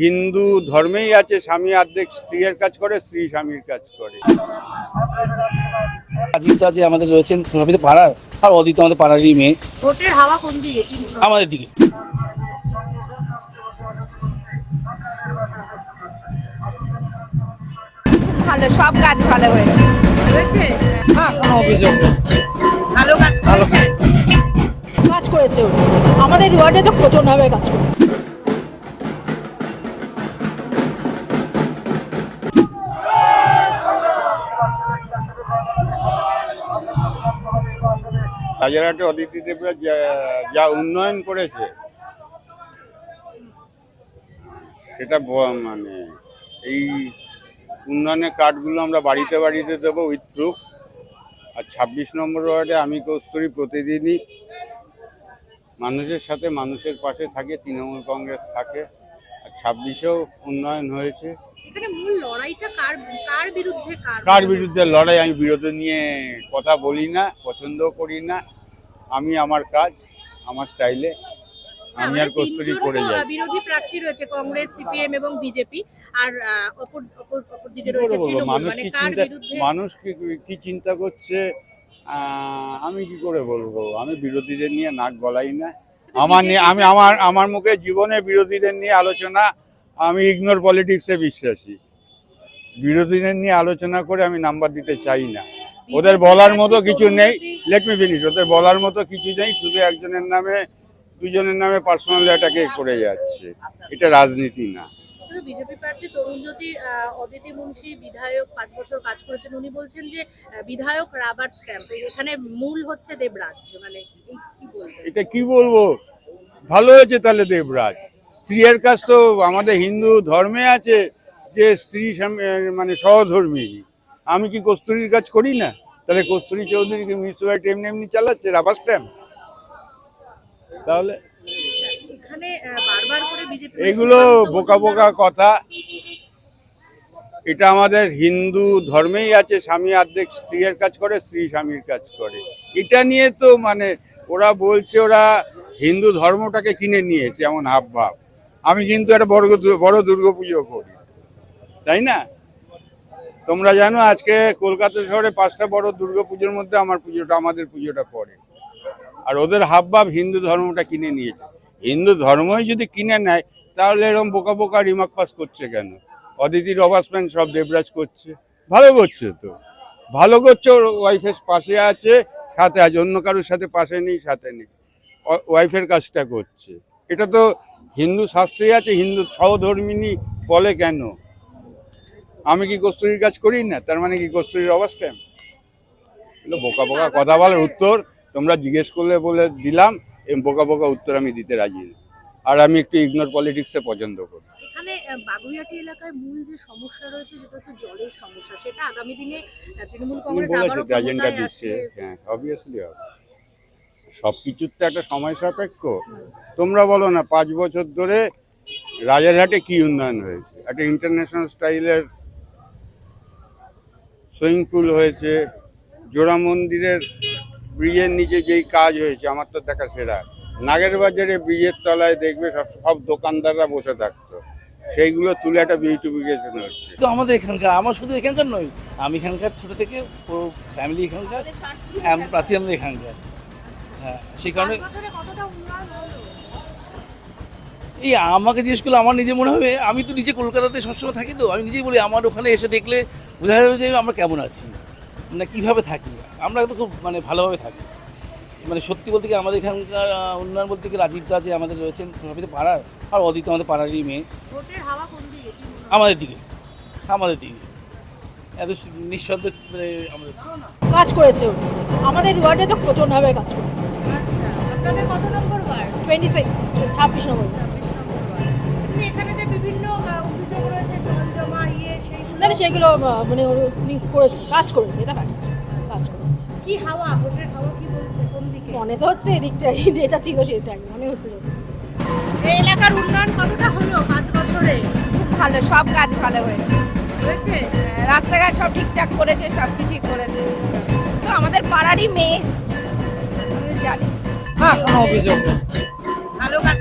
হিন্দু ধর্মেই আছে স্বামী অর্ধেক স্ত্রীর কাজ করে, স্ত্রী স্বামীর কাজ করে। রাজীবদা যে আমাদের রয়েছেন সবই তো পাড়ার, আর অদিত আমাদের পাড়ারই মেয়ে। ভোটের হাওয়া কোন দিকে? আমাদের দিকে। ভালো, সব কাজ ভালো হয়েছে। হ্যাঁ, কোনো অভিযোগ নেই। ভালো কাজ কাজ করেছে উনি। আমাদের ওয়ার্ডে তো প্রচণ্ডভাবে কাজ করে। রাজারহাটে অদিতি দেবরাজ যা উন্নয়ন করেছে সেটা মানে এই উন্নয়নের কার্ডগুলো আমরা বাড়িতে বাড়িতে দেবো উইথ প্রুফ। আর 26 নম্বর ওয়ার্ডে আমি কস্তুরী প্রতিদিনই মানুষের সাথে মানুষের পাশে থাকে, তৃণমূল কংগ্রেস থাকে। আর 26-এও উন্নয়ন হয়েছে। এখানে মূল লড়াইটা কার বিরুদ্ধে? কার বিরুদ্ধে লড়াই? আমি বিরোধী নিয়ে কথা বলি না, পছন্দ করি না। আমি আমার কাজ আমার স্টাইলে আমি আর কস্তুরী করে যাই। বিরোধী প্রার্থী রয়েছে কংগ্রেস, সিপিএম এবং বিজেপি, আর অপর দিকে রয়েছে তৃণমূল। মানুষ কি চিন্তা করছে আমি কি করে বলবো? আমি বিরোধীদের নিয়ে নাক গলাই না। আমার মুখে জীবনে বিরোধীদের নিয়ে আলোচনা, আমি ইগনোর পলিটিক্সে বিশ্বাসী। বিরোধীদের নিয়ে আলোচনা করে আমি নাম্বার দিতে চাই না। ওদের বলার মতো কিছু নেই। Let me finish. ওদের বলার মতো কিছু নেই, শুধু একজনের নামে দুজনের নামে পার্সোনাল অ্যাটাকে করে যাচ্ছে। এটা রাজনীতি না। বিজেপি প্রার্থী তরুণজ্যোতি অদিতি মুন্সি বিধায়ক 5 বছর কাজ করেছেন। উনি বলছেন যে বিধায়ক রাবার স্ট্যাম্প, এখানে মূল হচ্ছে দেবরাজ। মানে কি বলবো? এটা কি বলবো? ভালো হয়েছে তাহলে দেবরাজ। স্ত্রীর কাজ তো আমাদের হিন্দু ধর্মে আছে যে স্ত্রী মানে সহধর্মী। আমি কি কস্তুরীর কাজ করি না? তাহলে কস্তুরী চৌধুরীকে মিউনিসিপ্যালিটি এমনি এমনি চালাচ্ছে রাবার স্ট্যাম্প? তাহলে এখানে বারবার করে বিজেপি এগুলো বোকা বোকা কথা। এটা আমাদের হিন্দু ধর্মেই আছে স্বামী অর্ধেক স্ত্রীর কাজ করে, স্ত্রী স্বামীর কাজ করে। এটা নিয়ে তো মানে ওরা বলছে ওরা হিন্দু ধর্মটাকে কিনে নিয়েছে এমন হাবভাব। আমি কিন্তু একটা বড় দুর্গাপুজো করি, তাই না? তোমরা জানো আজকে কলকাতা শহরে 5টা বড় দুর্গাপুজোর মধ্যে আমাদের পুজোটা পড়ে। আর ওদের হাবভাব হিন্দু ধর্মটা কিনে নিয়েছে। হিন্দু ধর্মই যদি কিনে নেয় তাহলে এরকম বোকা বোকা রিমার্ক পাস করছে কেন? অদিতির অবাসমেন্ট সব দেবরাজ করছে, ভালো করছে তো। ভালো করছে, ওর ওয়াইফের পাশে আছে, সাথে আছে, অন্য কারোর সাথে পাশে নেই, সাথে নেই, ওয়াইফের কাজটা করছে। এটা তো হিন্দু শাস্ত্রেই আছে, হিন্দু সহধর্মিনী বলে কেন? আমি কি কস্তুরীর কাজ করি না? তার মানে কি কস্তুরীর অবস্থা? এগুলো বোকা বোকা কথা বলার উত্তর তোমরা জিজ্ঞেস করলে বলে দিলাম। এই বোকা বোকা উত্তর আমি দিতে রাজি না। আর আমি একটু ইগনোর পলিটিক্সে পছন্দ করি। এখানে বাগুইআটি এলাকায় মূল যে সমস্যা রয়েছে সেটা হচ্ছে জলের সমস্যা। সেটা আগামী দিনে তৃণমূল কংগ্রেস আবারও এজেন্ডা দিচ্ছে। হ্যাঁ, অবভিয়াসলি হবে। সবকিছুর তো একটা সময় সাপেক্ষ। তোমরা বলো না 5 বছর ধরে রাজারহাটে কি উন্নয়ন হয়েছে? একটা ইন্টারন্যাশনাল স্টাইলের সুইমিং পুল হয়েছে, জোড়া মন্দিরের ব্রিজের নিচে যেই কাজ হয়েছে আমার তো দেখা সেরা। নাগের বাজারে ব্রিজের তলায় দেখবে সব দোকানদাররা বসে থাকতো, সেইগুলো তুলে একটা বিউটিফিকেশন হচ্ছে। তো আমাদের এখানকার, আমার শুধু এখানকার নয়, আমি এখানকার ছোট থেকে পুরো ফ্যামিলি এখানকার, প্রার্থী আমাদের এখানকার। হ্যাঁ, সেই কারণে এই আমাকে জিজ্ঞেস করলে আমার নিজে মনে হবে, আমি তো নিজে কলকাতাতে সবসময় থাকি, তো আমি নিজেই বলি আমার ওখানে এসে দেখলে বোঝা যাবে যে আমরা কেমন আছি, মানে কীভাবে থাকি। আমরা তো খুব মানে ভালোভাবে থাকি। মানে সত্যি বলতে কি আমাদের এখানকার উন্নয়ন বলতে কি রাজীবদা যে আমাদের রয়েছেন সবই তো পাড়ার, আর অদিত আমাদের পাড়ারই মেয়ে। ভোটের হাওয়া কোন দিকে? আমাদের দিকে। এত নিঃসন্দেহ মানে আমাদের কাজ করেছে উনি। আমাদের ওয়ার্ডে তো প্রচণ্ডভাবে কাজ করেছে। আচ্ছা, আপনাদের কত নম্বর ওয়ার্ড? 26 নম্বর। এখানে যে বিভিন্ন অভিযোগ রয়েছে জল জমা সেগুলো মানে উনি করেছে, কাজ করেছে, এটা ফ্যাক্ট। কাজ করেছে। কি হাওয়া? ভোটের হাওয়া কি বলছে? কোন দিকে? মনে তো হচ্ছে এদিকটাই, যেটা ছিল সেটাই মনে হচ্ছে। এই এলাকার উন্নয়ন কতটা হলো 5 বছরে? ভালো, সব কাজ ভালো হয়েছে। রাস্তাঘাট সব ঠিকঠাক করেছে, সব কিছুই করেছে। তো আমাদের পাড়ারই মেয়ে, জানি। হ্যাঁ, কোনো অভিযোগ নেই। ভালো কাজ।